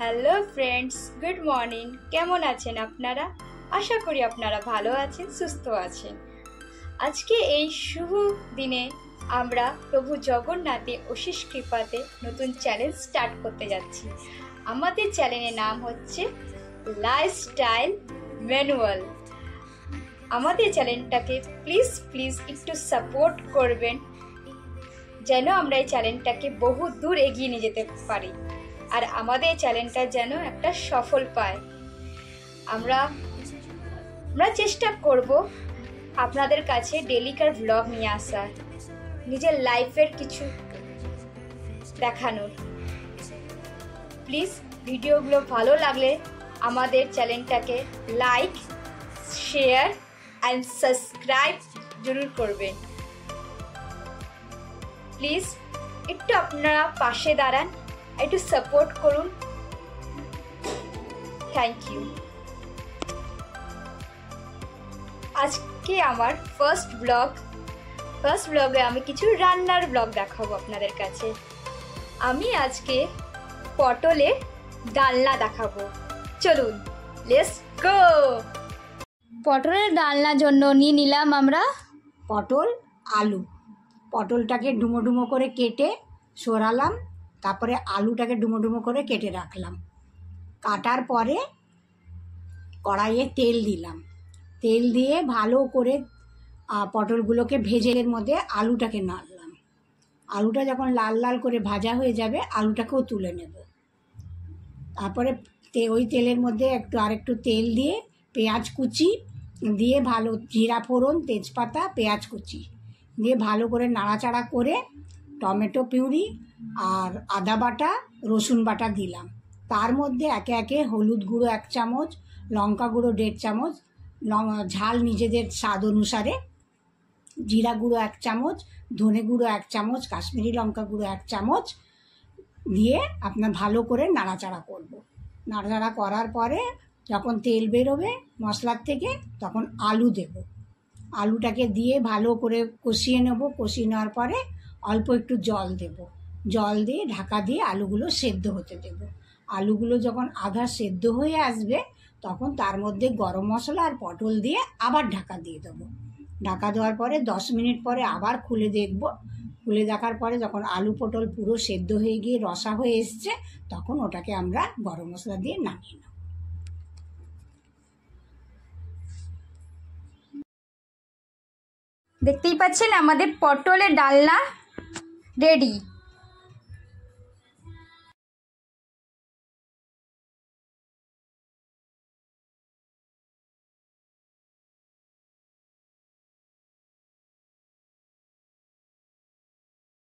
Hello friends, good morning. কেমন আছেন আপনারা? আশা করি আপনারা ভালো আছেন, সুস্থ আছেন। আজকে এই শুভ দিনে আমরা প্রভু জগন্নাথের অশেষ কৃপাতে নতুন চ্যালেঞ্জ স্টার্ট করতে যাচ্ছি। আমাদের চ্যানেলের নাম হচ্ছে লাইফস্টাইল ম্যানুয়াল। আমাদের চ্যানেলটাকে প্লিজ একটু সাপোর্ট করবেন, যেন আমরা এই চ্যানেলটাকে বহু দূর এগিয়ে নিয়ে যেতে পারি আর আমাদের চ্যানেলটা যেন একটা সফল পায়। আমরা চেষ্টা করব আপনাদের কাছে ডেলিকার ব্লগ নিয়ে আসার, নিজের লাইফের কিছু দেখানোর। প্লিজ ভিডিওগুলো ভালো লাগলে আমাদের চ্যানেলটাকে লাইক, শেয়ার অ্যান্ড সাবস্ক্রাইব জরুর করবেন। প্লিজ একটু আপনারা পাশে দাঁড়ান, একটু সাপোর্ট করুন। Thank you. আজকে আমার ফার্স্ট ব্লগে আমি কিছু রান্নার ব্লগ দেখাবো আপনাদের কাছে। আমি আজকে পটলের ডালনা দেখাবো। চলুন, লেটস গো। পটলের ডালনার জন্য নিয়ে নিলাম আমরা পটল, আলু। পটলটাকে ডুমো ডুমো করে কেটে সরালাম, তারপরে আলুটাকে ডুমো ডুমো করে কেটে রাখলাম। কাটার পরে কড়াইয়ে তেল দিলাম, তেল দিয়ে ভালো করে পটলগুলোকে ভেজে এর মধ্যে আলুটাকে নাড়লাম। আলুটা যখন লাল লাল করে ভাজা হয়ে যাবে, আলুটাকেও তুলে নেব। তারপরে ওই তেলের মধ্যে আরেকটু তেল দিয়ে পেঁয়াজ কুচি দিয়ে ভালো, জিরা ফোড়ন, তেজপাতা, পেঁয়াজ কুচি দিয়ে ভালো করে নাড়াচাড়া করে টমেটো পিউরি আর আদা বাটা, রসুন বাটা দিলাম। তার মধ্যে একে একে হলুদ গুঁড়ো 1 চামচ, লঙ্কা গুঁড়ো 1.5 চামচ, ঝাল নিজেদের স্বাদ অনুসারে, জিরা গুঁড়ো 1 চামচ, ধনে গুঁড়ো 1 চামচ, কাশ্মীরি লঙ্কা গুঁড়ো 1 চামচ দিয়ে আপনার ভালো করে নাড়াচাড়া করব। নাড়াচাড়া করার পরে যখন তেল বেরোবে মশলার থেকে, তখন আলু দেব। আলুটাকে দিয়ে ভালো করে কষিয়ে নেব। কষিয়ে নেওয়ার পরে অল্প একটু জল দেব। জল দিয়ে ঢাকা দিয়ে আলুগুলো সেদ্ধ হতে দেব। আলুগুলো যখন আধা সেদ্ধ হয়ে আসবে, তখন তার মধ্যে গরম মশলা আর পটল দিয়ে আবার ঢাকা দিয়ে দেবো। ঢাকা দেওয়ার পরে 10 মিনিট পরে আবার খুলে দেখব। খুলে দেখার পরে যখন আলু পটল পুরো সেদ্ধ হয়ে গিয়ে রসা হয়ে এসছে, তখন ওটাকে আমরা গরম মশলা দিয়ে নামিয়ে নেব। দেখতেই পাচ্ছেন আমাদের পটলের ডালনা রেডি।